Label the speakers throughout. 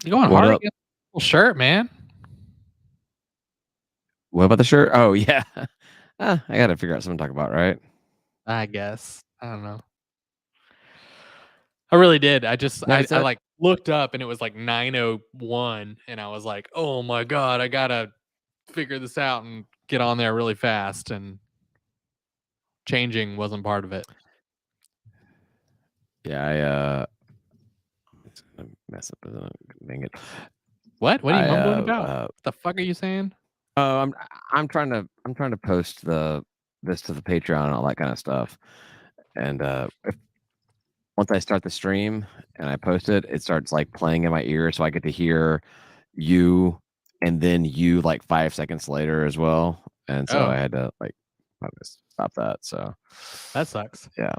Speaker 1: You going
Speaker 2: What
Speaker 1: hard
Speaker 2: up?
Speaker 1: against the shirt, man.
Speaker 2: What about the shirt? Oh yeah. I gotta figure out something to talk about, right?
Speaker 1: I guess. I don't know. I really did.
Speaker 2: No, it's
Speaker 1: I
Speaker 2: it.
Speaker 1: like looked up and it was like 9:01 and I was like, "Oh my god, I got to figure this out and get on there really fast," and changing wasn't part of it.
Speaker 2: Yeah, it's gonna mess up. Dang it.
Speaker 1: What? What are you
Speaker 2: I
Speaker 1: mumbling about? What the fuck are you saying?
Speaker 2: oh, I'm trying to post this to the Patreon and all that kind of stuff. And once I start the stream and I post it, it starts like playing in my ear, so I get to hear you and then you like 5 seconds later as well. And so I
Speaker 1: Oh,
Speaker 2: had to like stop that. So
Speaker 1: that sucks.
Speaker 2: yeah,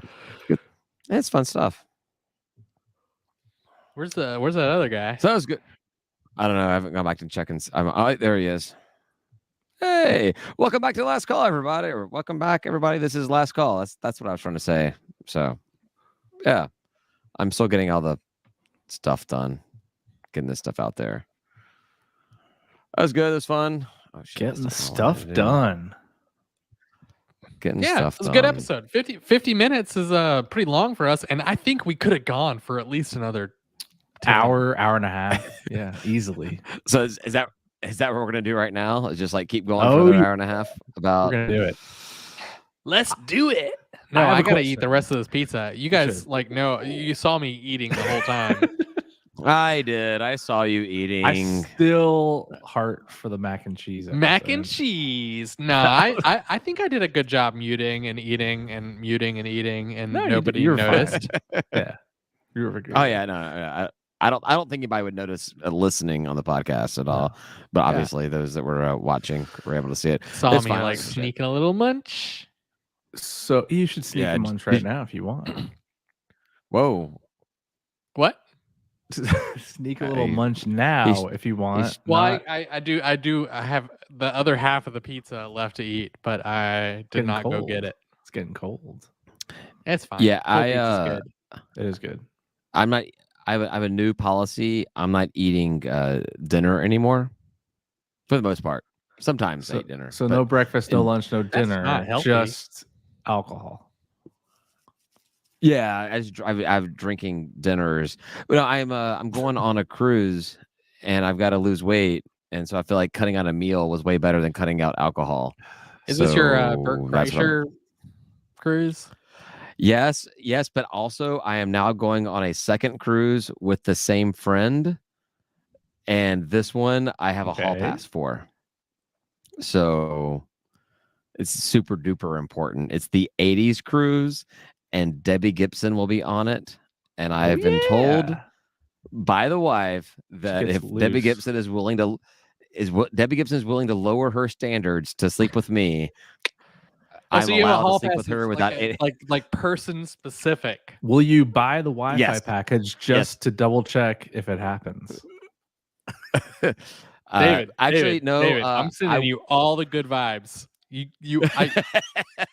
Speaker 2: good. It's fun stuff.
Speaker 1: Where's that other guy?
Speaker 2: So that was good. I don't know. I haven't gone back to check and there he is. Hey, welcome back to Last Call, everybody. Or welcome back, everybody. This is Last Call. That's what I was trying to say. So yeah, I'm still getting all the stuff done, getting this stuff out there. That was good. It was fun.
Speaker 3: Oh, shit, getting stuff done.
Speaker 2: Getting stuff done.
Speaker 1: It was a good episode. 50 minutes is pretty long for us, and I think we could have gone for at least another
Speaker 3: hour and a half. Yeah, easily.
Speaker 2: So is that what we're gonna do right now? Is just like keep going for another hour and a half? We're
Speaker 3: gonna do it.
Speaker 1: Let's do it. No, I gotta eat the rest of this pizza. You guys no, you saw me eating the whole time.
Speaker 2: I did. I saw you eating.
Speaker 3: I still heart for the mac and cheese. Episode.
Speaker 1: Mac and cheese. No, I think I did a good job muting and eating and muting and eating, and nobody noticed.
Speaker 3: Yeah, you were good.
Speaker 2: Oh yeah, no. I don't think anybody would notice listening on the podcast at all. But obviously, those that were watching were able to see it.
Speaker 1: Saw me like sneaking a little munch.
Speaker 3: So you should sneak a munch right now if you want.
Speaker 2: Whoa.
Speaker 1: What?
Speaker 3: Sneak a little munch now if you want.
Speaker 1: Well, I do. I have the other half of the pizza left to eat, but I did not go get it.
Speaker 3: It's getting cold.
Speaker 1: It's fine.
Speaker 3: Yeah, it is good.
Speaker 2: I'm not. I have a new policy. I'm not eating dinner anymore, for the most part. Sometimes I eat dinner.
Speaker 3: So no breakfast, no lunch, no dinner, just alcohol.
Speaker 2: Yeah, I'm drinking dinners. But I'm going on a cruise, and I've got to lose weight, and so I feel like cutting out a meal was way better than cutting out alcohol.
Speaker 1: Is this your Bert Kreischer cruise?
Speaker 2: Yes, but also I am now going on a second cruise with the same friend, and this one I have a hall pass for. So it's super duper important. It's the 80s cruise, and Debbie Gibson will be on it. And I have been told by the wife that if Debbie Gibson is willing to lower her standards to sleep with me, I'm allowed to sleep with her without
Speaker 1: like person specific.
Speaker 3: Will you buy the Wi-Fi package just to double check if it happens?
Speaker 1: David,
Speaker 2: actually, no.
Speaker 1: David, I'm sending you all the good vibes. I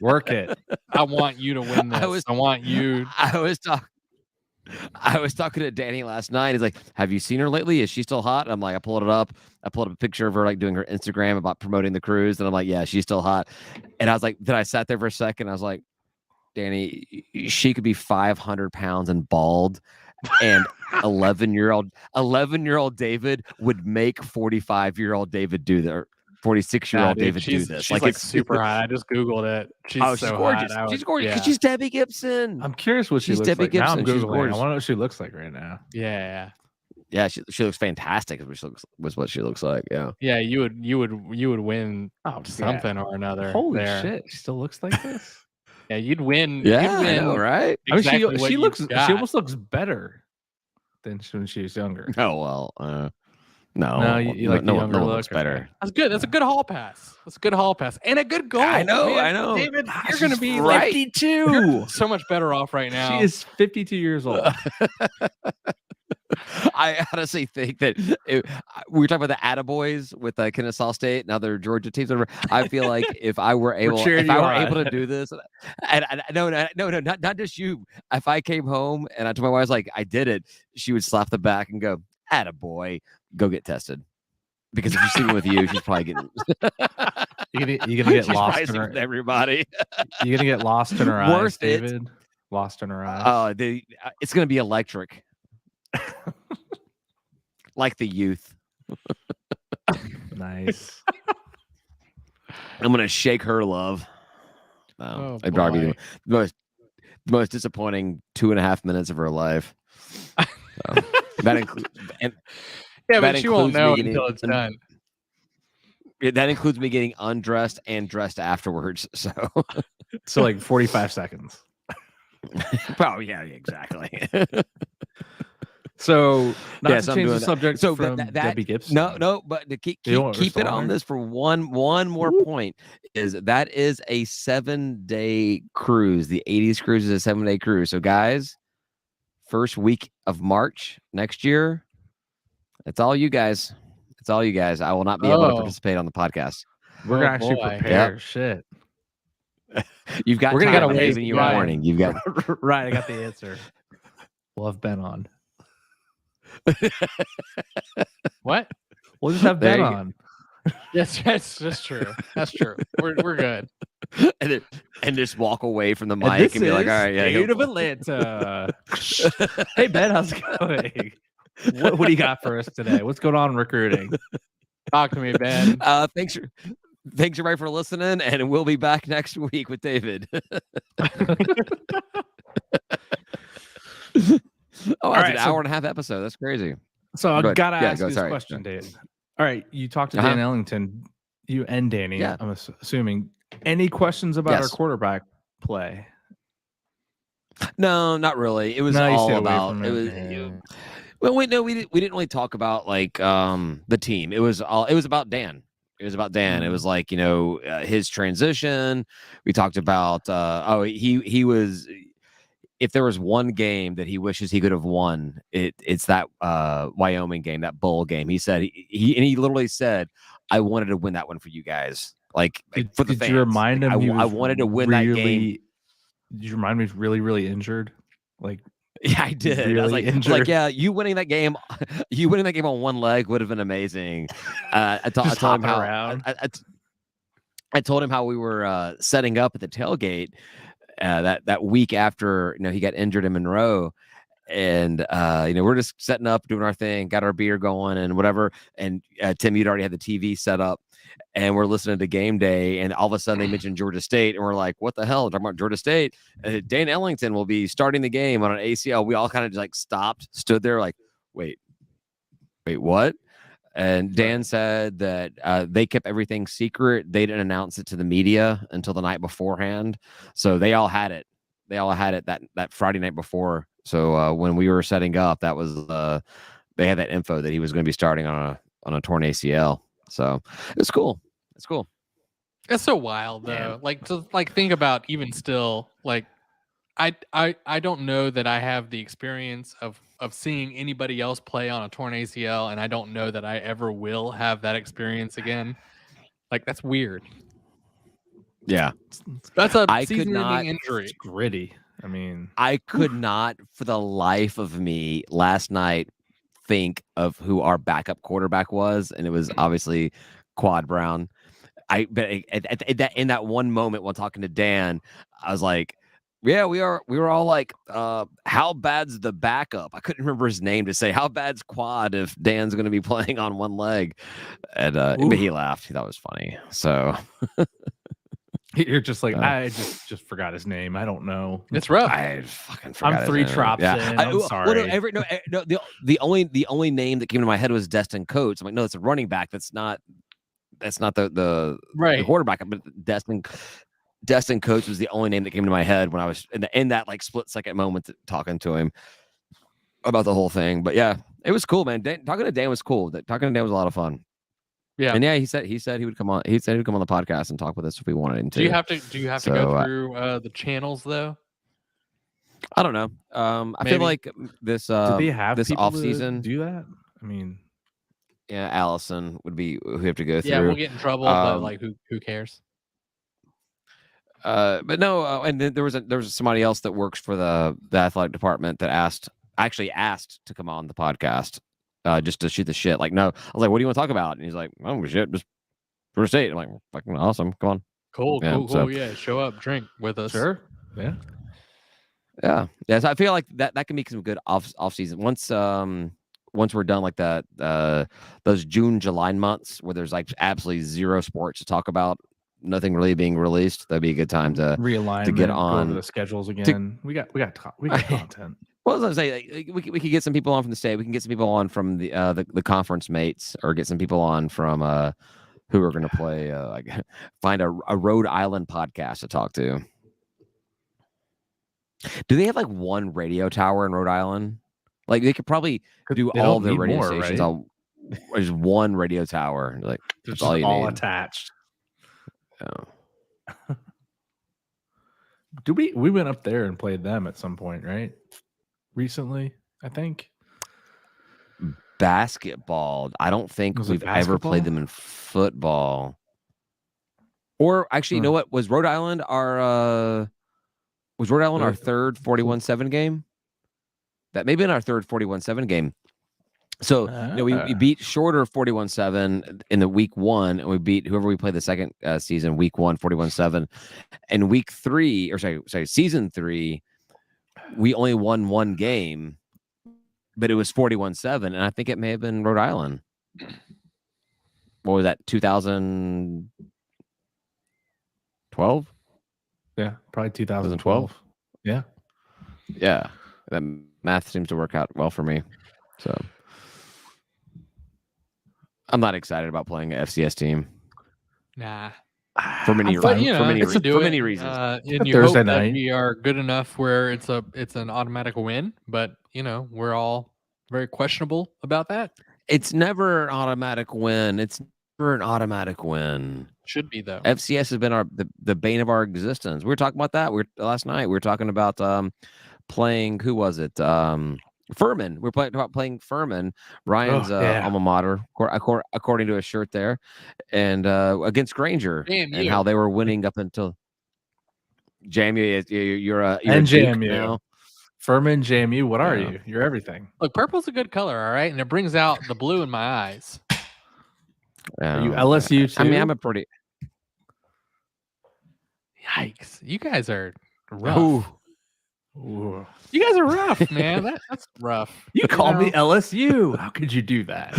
Speaker 3: work it.
Speaker 1: I want you to win this. I want you.
Speaker 2: I was talking to Danny last night. He's like, "Have you seen her lately? Is she still hot?" I'm like, I pulled it up. I pulled up a picture of her like doing her Instagram about promoting the cruise, and I'm like, "Yeah, she's still hot." And I was like, then I sat there for a second. I was like, Danny, she could be 500 pounds and bald, and 11-year-old David would make 45-year-old David do that. 46-year-old David do this.
Speaker 1: She's like super hot. I just Googled it. She's so
Speaker 2: gorgeous.
Speaker 1: Hot.
Speaker 2: She's gorgeous. She's Debbie Gibson.
Speaker 3: I'm curious what she looks like. Now I'm Googling. I want to know what she looks like right now.
Speaker 1: Yeah.
Speaker 2: She looks fantastic. Was what she looks like. Yeah.
Speaker 1: Yeah, you would win something or another.
Speaker 3: Holy shit! She still looks like this.
Speaker 1: Yeah, you'd win.
Speaker 2: Yeah, I know, right?
Speaker 1: Exactly
Speaker 3: I mean, she looks. She almost looks better than when she was younger.
Speaker 2: Oh well.
Speaker 3: No, you like
Speaker 2: no one looks better.
Speaker 1: That's good. That's a good hall pass. That's a good hall pass and a good goal.
Speaker 2: I know.
Speaker 1: David, you're going to be
Speaker 3: 52.
Speaker 1: So much better off right now.
Speaker 3: She is 52 years old.
Speaker 2: I honestly think that we were talking about the Attaboys with Kennesaw State and other Georgia teams. I feel like if I were able to do this, and no, not just you. If I came home and I told my wife like I did it, she would slap the back and go, attaboy, go get tested. Because if she's sleeping with you, she's probably getting.
Speaker 3: You're gonna get
Speaker 2: she's
Speaker 3: lost in
Speaker 2: with everybody.
Speaker 3: You're gonna get lost in her eyes, David. Lost in her eyes.
Speaker 2: It's gonna be electric, like the youth.
Speaker 3: Nice.
Speaker 2: I'm gonna shake her love. It'd probably be the most disappointing 2.5 minutes of her life. That includes.
Speaker 1: But she won't know until it's done.
Speaker 2: That includes me getting undressed and dressed afterwards.
Speaker 3: So like 45 seconds.
Speaker 2: Oh yeah, exactly.
Speaker 3: So not to change the subject. So from Debbie Gibson.
Speaker 2: No, but to keep it on this for one more point is that is a 7-day cruise. The 80s cruise is a 7-day cruise. So guys, first week of March next year, it's all you guys. It's all you guys. I will not be able to participate on the podcast.
Speaker 3: We're gonna actually prepare. Yep. Shit.
Speaker 2: You've got. We're gonna get giving you a warning. You've got.
Speaker 3: Right. I got the answer. We'll have Ben on.
Speaker 1: What?
Speaker 3: We'll just have Ben on.
Speaker 1: Yes, that's true. That's true. We're good.
Speaker 2: And just walk away from the mic and be like, all right, yeah.
Speaker 3: State of Atlanta. Hey Ben, how's it going? What do you got for us today? What's going on in recruiting?
Speaker 1: Talk to me, Ben.
Speaker 2: Thanks everybody for listening, and we'll be back next week with David. That's an hour and a half episode. That's crazy.
Speaker 3: So I gotta ask you this question, Dave. All right, you talked to Dan Ellington, you and Danny. Yeah. I'm assuming. Any questions about our quarterback play?
Speaker 2: No, not really. It was all about it was. Well, we didn't really talk about like the team. It was about Dan. It was about Dan. It was like, his transition. We talked about he was. If there was one game that he wishes he could have won, it's that Wyoming game, that bowl game. He said he literally said, "I wanted to win that one for you guys." For the fans.
Speaker 3: You remind him?
Speaker 2: I wanted to win that game.
Speaker 3: Did you remind me he's really, really injured?
Speaker 2: Yeah, I did.
Speaker 3: Really
Speaker 2: I was like, yeah, you winning that game on one leg would have been amazing. I told him how I told him how we were setting up at the tailgate that week after he got injured in Monroe, and we're just setting up, doing our thing, got our beer going and whatever. And Tim, you'd already had the TV set up. And we're listening to Game Day, and all of a sudden they mentioned Georgia State, and we're like, "What the hell?" They're talking about Georgia State. Dane Ellington will be starting the game on an ACL. We all kind of just stood there, like, "Wait, what?" And Dan said that they kept everything secret. They didn't announce it to the media until the night beforehand, so they all had it. They all had it that Friday night before. So when we were setting up, that was they had that info that he was going to be starting on a torn ACL. So it's cool. It's cool.
Speaker 1: It's so wild though. To think about even still, I don't know that I have the experience of seeing anybody else play on a torn ACL, and I don't know that I ever will have that experience again. That's weird.
Speaker 2: Yeah.
Speaker 1: That's a season-ending injury.
Speaker 3: It's gritty. I mean,
Speaker 2: I could not for the life of me last night think of who our backup quarterback was, and it was obviously Quad Brown. But in that one moment while talking to Dan, I was like, yeah, we were all like, how bad's the backup? I couldn't remember his name to say. How bad's Quad if Dan's going to be playing on one leg? And but he laughed. He thought it was funny. So
Speaker 3: you're just like, I just forgot his name. I don't know.
Speaker 1: It's rough.
Speaker 2: I fucking forgot.
Speaker 3: I'm 3 drops in. I'm sorry.
Speaker 2: The only name that came to my head was Destin Coates. I'm like, no, it's a running back. That's not the quarterback. But Destin Coates was the only name that came to my head when I was in that split second moment talking to him about the whole thing. But yeah, it was cool, man. Talking to Dan was cool. Talking to Dan was a lot of fun.
Speaker 1: Yeah,
Speaker 2: and yeah, he said he would come on. He said he would come on the podcast and talk with us if we wanted him to.
Speaker 1: Do you have to go through the channels though?
Speaker 2: I don't know. I feel like this
Speaker 3: do they have
Speaker 2: this off season
Speaker 3: do that? I mean,
Speaker 2: yeah, Allison would be who we have to go through.
Speaker 1: Yeah, we'll get in trouble, but who cares?
Speaker 2: But no, and then there was somebody else that works for the athletic department that actually asked to come on the podcast, just to shoot the shit. Like, no, I was like, what do you want to talk about? And he's like, oh shit, just first date. I'm like, fucking awesome. Come on.
Speaker 1: Cool. Yeah, show up, drink with us.
Speaker 3: Sure. Yeah.
Speaker 2: Yeah. So I feel like that can be some good off season. Once we're done like that, those June, July months where there's like absolutely zero sports to talk about, nothing really being released, that'd be a good time to
Speaker 3: realign,
Speaker 2: to get on,
Speaker 3: go over the schedules again. We got content.
Speaker 2: Well, as I say, like, we could get some people on from the state. We can get some people on from the conference mates, or get some people on from who are going to play. Like, find a Rhode Island podcast to talk to. Do they have like one radio tower in Rhode Island? Like, they could probably do all their radio stations on just one radio tower. Like,
Speaker 3: that's
Speaker 2: all you need.
Speaker 3: Attached.
Speaker 2: Oh.
Speaker 3: We went up there and played them at some point, right? Recently, I think.
Speaker 2: Basketball. I don't think we've ever played them in football. Or actually, you know what? Was Rhode Island our third 41-7 game? That may have been our third 41-7 game. So we beat Shorter 41-7 in the week 1, and we beat whoever we played the second season, week 1, 41-7. And week 3, or sorry, season 3, we only won one game, but it was 41-7, and I think it may have been Rhode Island. What was that? 2012?
Speaker 3: Yeah, probably 2012. Yeah.
Speaker 2: That math seems to work out well for me. So I'm not excited about playing an FCS team.
Speaker 1: Nah.
Speaker 2: For many reasons.
Speaker 1: And you hope that we are good enough where it's an automatic win, but we're all very questionable about that.
Speaker 2: It's never an automatic win.
Speaker 1: Should be, though.
Speaker 2: FCS has been the bane of our existence. We were talking about that. Last night. We were talking about playing. Who was it? Furman. We were playing Furman, Ryan's alma mater, according to a shirt there, and against Granger, and how they were winning up until JMU. You're and
Speaker 3: JMU
Speaker 2: now.
Speaker 3: Furman, JMU. What are you? You're everything.
Speaker 1: Look, purple's a good color, all right, and it brings out the blue in my eyes.
Speaker 3: Are you LSU too?
Speaker 2: I mean, I'm a pretty.
Speaker 1: Yikes! You guys are rough. Ooh. You guys are rough, man. That's rough.
Speaker 3: You called me LSU. How could you do that?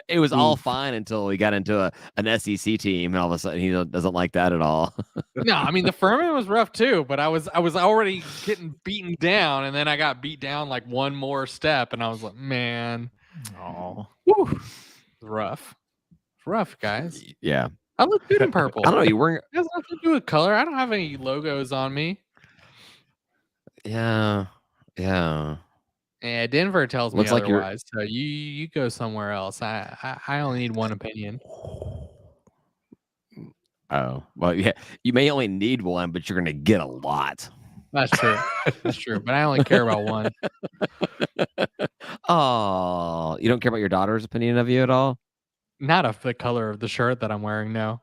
Speaker 2: It was all fine until we got into an SEC team, and all of a sudden he doesn't like that at all.
Speaker 1: No, I mean the Furman was rough too, but I was already getting beaten down, and then I got beat down like one more step, and I was like, man, rough. It's rough, guys.
Speaker 2: Yeah,
Speaker 1: I look good in purple.
Speaker 2: I don't know. You weren't.
Speaker 1: It has nothing to do with color. I don't have any logos on me.
Speaker 2: Yeah.
Speaker 1: Yeah, Denver tells me otherwise. So you go somewhere else. I only need one opinion.
Speaker 2: Oh, well, yeah. You may only need one, but you're going to get a lot.
Speaker 1: That's true. That's true. But I only care about one.
Speaker 2: Oh, you don't care about your daughter's opinion of you at all?
Speaker 1: Not of the color of the shirt that I'm wearing, no.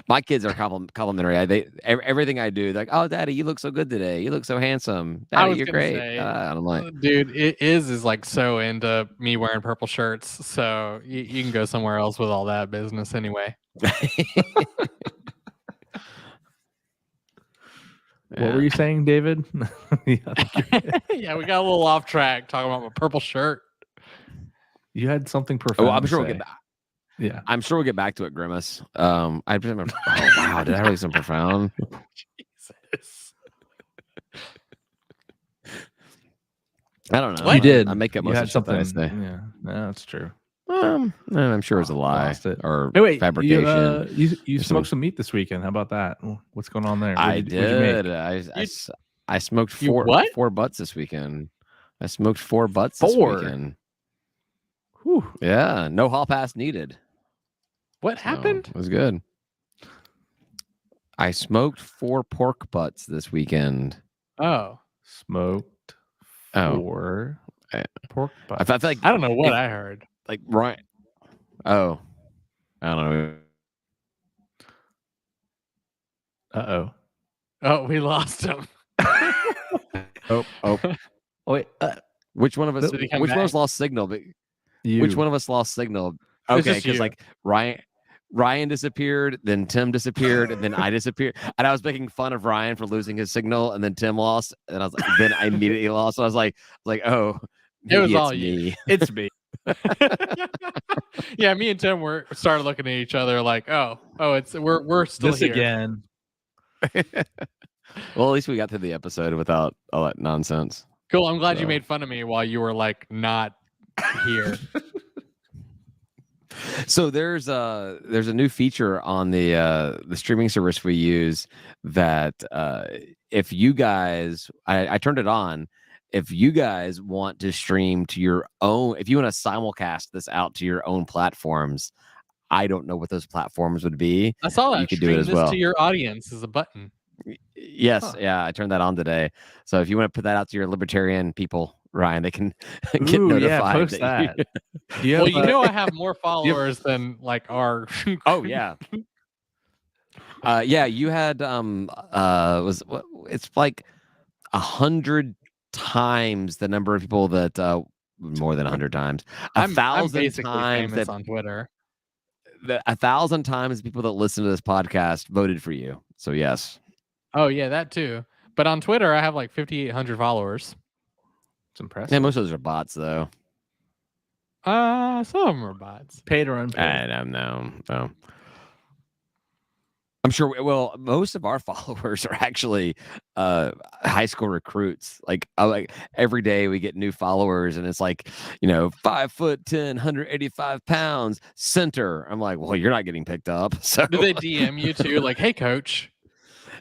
Speaker 2: My kids are complimentary. Everything I do, they're like, "Oh, Daddy, you look so good today. You look so handsome. Daddy, you're great." I'm like,
Speaker 1: dude, it is like so into me wearing purple shirts. So you can go somewhere else with all that business anyway.
Speaker 3: What were you saying, David?
Speaker 1: Yeah, we got a little off track talking about my purple shirt.
Speaker 3: You had something profound.
Speaker 2: I'm sure we'll get back.
Speaker 3: Yeah,
Speaker 2: I'm sure we'll get back to it, Grimace. I remember. Oh wow, did I really sound profound?
Speaker 1: Jesus.
Speaker 2: I don't know.
Speaker 3: You did.
Speaker 2: I make up most of something I say.
Speaker 3: Yeah, no, that's true.
Speaker 2: I'm sure it's a lie or
Speaker 3: fabrication. You smoked some meat this weekend. How about that? What's going on there?
Speaker 2: I did. I smoked four butts this weekend. I smoked 4 butts this weekend.
Speaker 3: Whew.
Speaker 2: Yeah, no hall pass needed.
Speaker 1: What happened?
Speaker 2: It was good. I smoked 4 pork butts this weekend.
Speaker 1: Oh,
Speaker 3: smoked 4 pork butts.
Speaker 2: I feel like
Speaker 1: I don't know what I heard.
Speaker 2: Like right. Oh, I don't know.
Speaker 1: Oh, we lost him.
Speaker 2: Oh.
Speaker 3: Wait.
Speaker 2: Which one of us? Which one of us lost signal? Which one of us lost signal? Okay, because like Ryan disappeared, then Tim disappeared, and then I disappeared. And I was making fun of Ryan for losing his signal, and then Tim lost, and I was like, then I immediately lost. So I was like, oh,
Speaker 1: it was all
Speaker 3: me.
Speaker 1: You.
Speaker 3: It's me.
Speaker 1: Yeah, me and Tim started looking at each other like, oh, we're still here
Speaker 3: again.
Speaker 2: Well, at least we got through the episode without all that nonsense.
Speaker 1: Cool. I'm glad you made fun of me while you were like not here.
Speaker 2: So there's a new feature on the streaming service we use that if you guys, I turned it on. If you guys want to stream to your own, if you want to simulcast this out to your own platforms, I don't know what those platforms would be.
Speaker 1: I saw that.
Speaker 2: You could do it as well.
Speaker 1: To your audience is a button.
Speaker 2: Yes, yeah, I turned that on today. So if you want to put that out to your libertarian people, Ryan, they can get notified.
Speaker 3: Yeah, post that.
Speaker 1: Well, you know, I have more followers than like our.
Speaker 2: Oh yeah. Yeah, you had it's like 100 times the number of people that more than 100 times. 1,000 times
Speaker 1: that on Twitter.
Speaker 2: 1,000 times people that listen to this podcast voted for you. So yes.
Speaker 1: Oh yeah, that too. But on Twitter, I have like 5,800 followers.
Speaker 3: It's impressive.
Speaker 2: Yeah, most of those are bots though.
Speaker 1: Some of them are bots.
Speaker 3: Paid or unpaid?
Speaker 2: I don't know. No. I'm sure. Well, most of our followers are actually high school recruits. Like every day we get new followers, and it's like 5'10", 185 pounds, center. I'm like, well, you're not getting picked up. So
Speaker 1: do they DM you too? Like, hey, coach.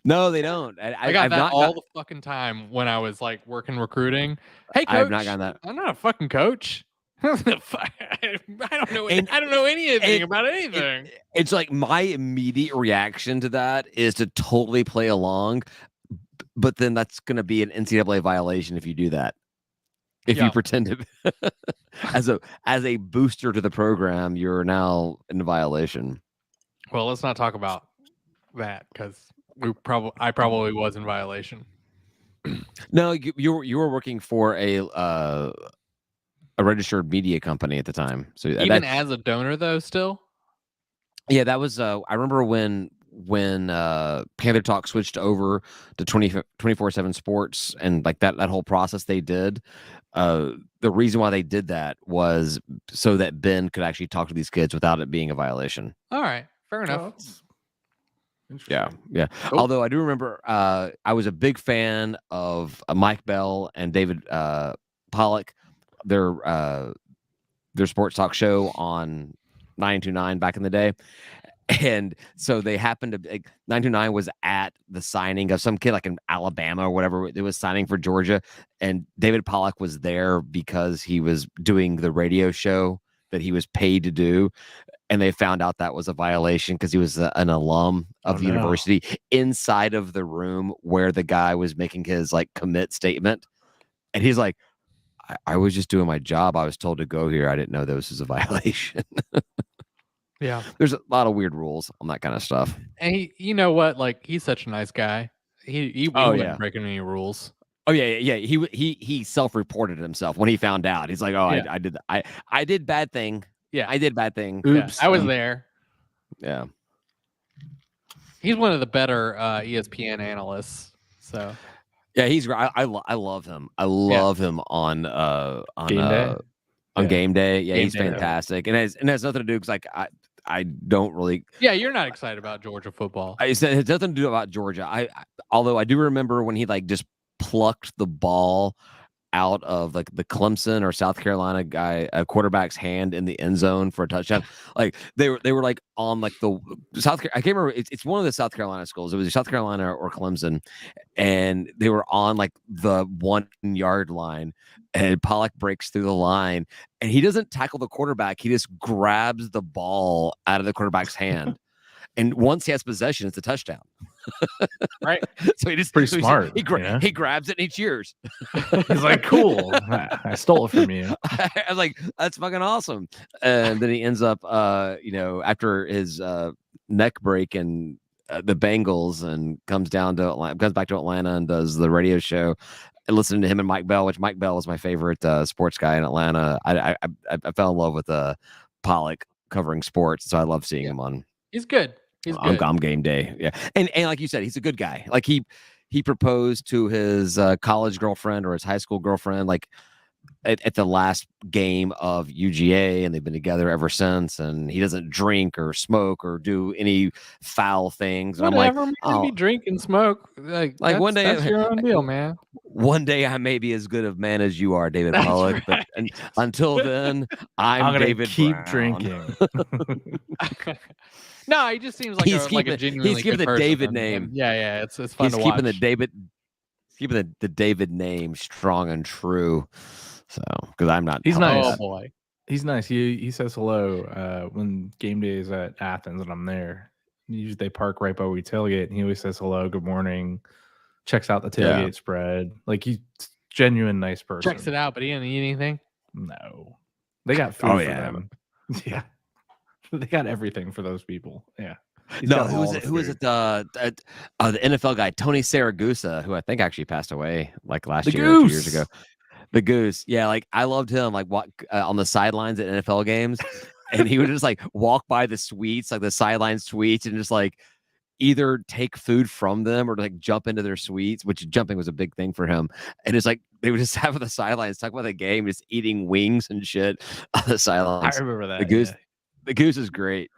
Speaker 2: No, they don't.
Speaker 1: I got that all the fucking time when I was like working recruiting. Hey, coach.
Speaker 2: I've not gotten that.
Speaker 1: I'm not a fucking coach. I don't know. I don't know anything about anything.
Speaker 2: It's like my immediate reaction to that is to totally play along, but then that's going to be an NCAA violation if you do that. If you pretend to, as a booster to the program, you're now in violation.
Speaker 1: Well, let's not talk about that because I probably was in violation.
Speaker 2: No, you were working for a registered media company at the time. So
Speaker 1: even as a donor though, still.
Speaker 2: Yeah, that was I remember when Panther Talk switched over to 24/7 Sports and like that whole process they did. The reason why they did that was so that Ben could actually talk to these kids without it being a violation.
Speaker 1: All right, fair enough.
Speaker 2: Yeah. Oh. Although I do remember I was a big fan of Mike Bell and David Pollock, their sports talk show on 929 back in the day. And so they happened to 929 was at the signing of some kid like in Alabama or whatever. It was signing for Georgia. And David Pollock was there because he was doing the radio show that he was paid to do. And they found out that was a violation because he was an alum of the university inside of the room where the guy was making his like commit statement. And he's like, I was just doing my job. I was told to go here. I didn't know this was a violation.
Speaker 1: Yeah.
Speaker 2: There's a lot of weird rules on that kind of stuff.
Speaker 1: And you know what? Like he's such a nice guy. He wasn't breaking any rules.
Speaker 2: Oh yeah. He self-reported himself when he found out. He's like, I did I did bad thing.
Speaker 1: Yeah.
Speaker 2: I did bad thing.
Speaker 1: Oops. Yeah, I was there.
Speaker 2: Yeah.
Speaker 1: He's one of the better ESPN analysts. So
Speaker 2: yeah, he's great. I love him. I love him on
Speaker 3: Game Day.
Speaker 2: On Game Day. Yeah,
Speaker 3: Game
Speaker 2: he's
Speaker 3: Day,
Speaker 2: fantastic. And it has nothing to do because like I don't really.
Speaker 1: Yeah, you're not excited about Georgia football.
Speaker 2: It has nothing to do about Georgia. Although I do remember when he like just plucked the ball out of like the Clemson or South Carolina guy, a quarterback's hand in the end zone for a touchdown. Like they were like on like the I can't remember. It's one of the South Carolina schools. It was South Carolina or Clemson, and they were on like the 1 yard line. And Pollock breaks through the line, and he doesn't tackle the quarterback. He just grabs the ball out of the quarterback's hand. And once he has possession, it's a touchdown.
Speaker 1: Right.
Speaker 3: So he just pretty smart.
Speaker 2: He grabs it and he cheers.
Speaker 3: He's like, cool. I stole it from you.
Speaker 2: I was like, that's fucking awesome. And then he ends up, after his neck break and the Bengals and comes back to Atlanta and does the radio show. listening to him and Mike Bell, which Mike Bell is my favorite sports guy in Atlanta. I fell in love with Pollock covering sports, so I love seeing him on.
Speaker 1: He's good. He's good.
Speaker 2: On game day. Yeah, and like you said, he's a good guy. Like he proposed to his college girlfriend or his high school girlfriend like at the last game of UGA, and they've been together ever since. And he doesn't drink or smoke or do any foul things. And
Speaker 1: Whatever,
Speaker 2: I'm like,
Speaker 1: man, be drink and smoke. Like
Speaker 2: one day,
Speaker 1: that's your own deal, man.
Speaker 2: One day I may be as good of man as you are, David Pollock. Right. But until then, I'm gonna
Speaker 3: David keep Brown. Drinking.
Speaker 1: No, he just seems like a genuinely
Speaker 2: he's keeping
Speaker 1: the
Speaker 2: David name.
Speaker 1: Yeah, it's fun to watch.
Speaker 2: Keeping the David name strong and true. So, because I'm not.
Speaker 3: He's nice.
Speaker 1: Oh boy,
Speaker 3: he's nice. He says hello when game day is at Athens and I'm there. Usually they park right by where we tailgate, and he always says hello, good morning, checks out the tailgate spread. Like he's genuine nice person.
Speaker 1: Checks it out, but he didn't eat anything.
Speaker 3: No, they got food for them. Yeah, they got everything for those people. Yeah.
Speaker 2: No, who was it? The NFL guy, Tony Saragusa, who I think actually passed away like last year, 2 years ago. The Goose, yeah, like I loved him. Like on the sidelines at NFL games, and he would just like walk by the suites, like the sideline suites, and just like either take food from them or like jump into their suites, which jumping was a big thing for him. And it's like they would just have on the sidelines talk about the game, just eating wings and shit on the sidelines.
Speaker 3: I remember that.
Speaker 2: The Goose is great.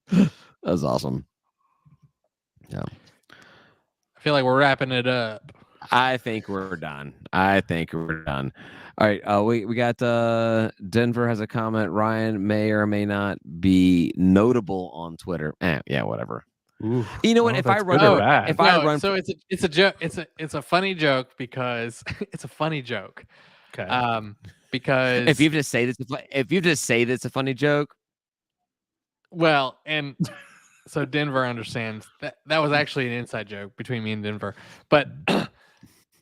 Speaker 2: That was awesome. Yeah,
Speaker 1: I feel like we're wrapping it up.
Speaker 2: I think we're done. All right. We got Denver has a comment. Ryan may or may not be notable on Twitter. Yeah, whatever.
Speaker 3: Ooh,
Speaker 2: you know what? If I run,
Speaker 1: so it's a joke. It's a funny joke because it's a funny joke.
Speaker 3: Okay.
Speaker 2: Because if you just say this, it's a funny joke.
Speaker 1: Well, and so Denver understands that was actually an inside joke between me and Denver, but.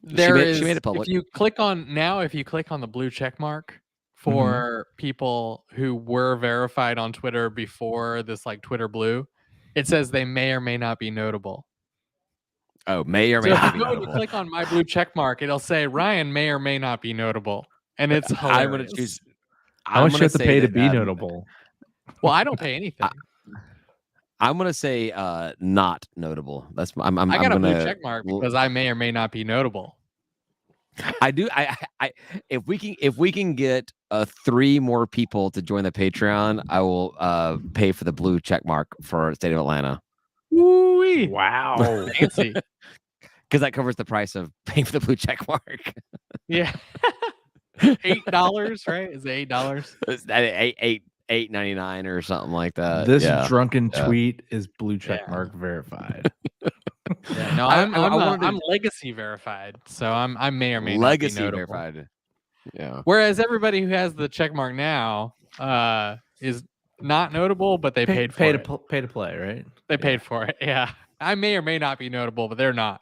Speaker 1: She made it public. If you click on the blue check mark for people who were verified on Twitter before this, like Twitter Blue, it says they may or may not be notable.
Speaker 2: Oh, may or may not be notable.
Speaker 1: When you click on my blue check mark, it'll say Ryan may or may not be notable, and it's hilarious.
Speaker 2: I'm going to choose.
Speaker 3: How much you have to pay to be notable?
Speaker 1: Well, I don't pay anything.
Speaker 2: I'm gonna say not notable. That's I
Speaker 1: got a blue check mark because I may or may not be notable.
Speaker 2: I do. I if we can get 3 more people to join the Patreon, I will pay for the blue check mark for State of Atlanta.
Speaker 1: Woo-wee.
Speaker 3: Wow,
Speaker 1: fancy.
Speaker 2: Because that covers the price of paying for the blue check mark.
Speaker 1: Yeah, $8, right? Is it $8?
Speaker 2: $8.99 or something like that.
Speaker 3: This drunken tweet is blue check mark verified.
Speaker 1: Yeah, no, I'm legacy verified, so I may or may not be notable.
Speaker 2: Verified. Yeah.
Speaker 1: Whereas everybody who has the check mark now is not notable, but they paid for it.
Speaker 3: Pay to play, right?
Speaker 1: They paid for it. Yeah, I may or may not be notable, but they're not.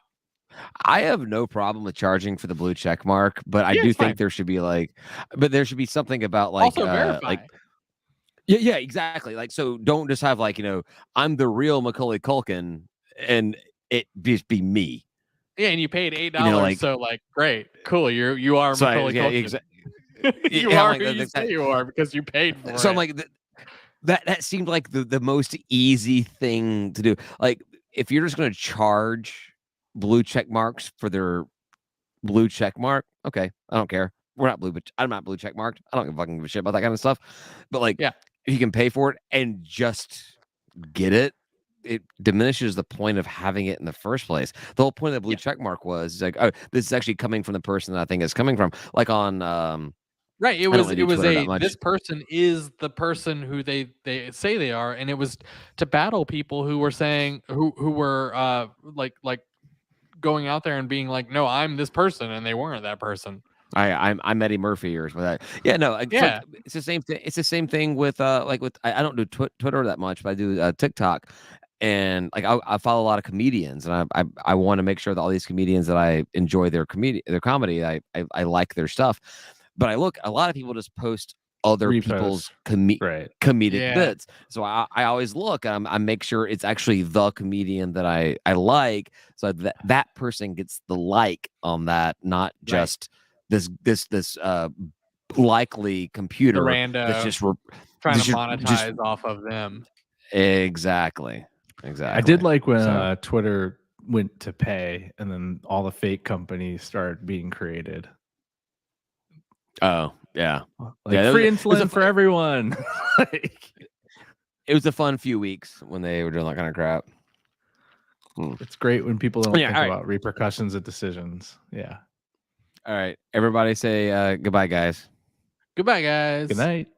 Speaker 2: I have no problem with charging for the blue check mark, but I do think there should be there should be something about
Speaker 1: also verify.
Speaker 2: Yeah, exactly. Like, so don't just have I'm the real Macaulay Culkin and it just be me.
Speaker 1: Yeah, and you paid $8, so great, cool. You are Macaulay Culkin. You are who you say you are because you paid for it.
Speaker 2: So I'm like that seemed like the most easy thing to do. Like, if you're just going to charge blue check marks for their blue check mark, okay, I don't care. I'm not blue check marked. I don't fucking give a shit about that kind of stuff. But if you can pay for it and just get it, it diminishes the point of having it in the first place. The whole point of the blue check mark was like, oh, this is actually coming from the person that I think it's coming from. Like on
Speaker 1: right. It was this person is the person who they say they are, and it was to battle people who were saying who were like going out there and being like, no, I'm this person, and they weren't that person.
Speaker 2: I'm Eddie Murphy or something like that. Yeah, no,
Speaker 1: yeah.
Speaker 2: It's the same thing. It's the same thing with I don't do Twitter that much, but I do TikTok, and I follow a lot of comedians, and I want to make sure that all these comedians that I enjoy their comedy, I like their stuff. But I look, a lot of people just post other
Speaker 3: Repost.
Speaker 2: people's
Speaker 3: Right.
Speaker 2: comedic bits. So I always look, I make sure it's actually the comedian that I like, so that person gets the like on that, not just this likely computer
Speaker 1: The rando
Speaker 2: that's just
Speaker 1: trying to monetize off of them.
Speaker 2: Exactly.
Speaker 3: I did like when Twitter went to pay, and then all the fake companies started being created.
Speaker 2: Oh yeah,
Speaker 3: like free insulin for everyone.
Speaker 2: It was a fun few weeks when they were doing that kind of crap.
Speaker 3: It's great when people don't think about repercussions of decisions. Yeah.
Speaker 2: All right, everybody say goodbye, guys.
Speaker 1: Goodbye, guys.
Speaker 3: Good night.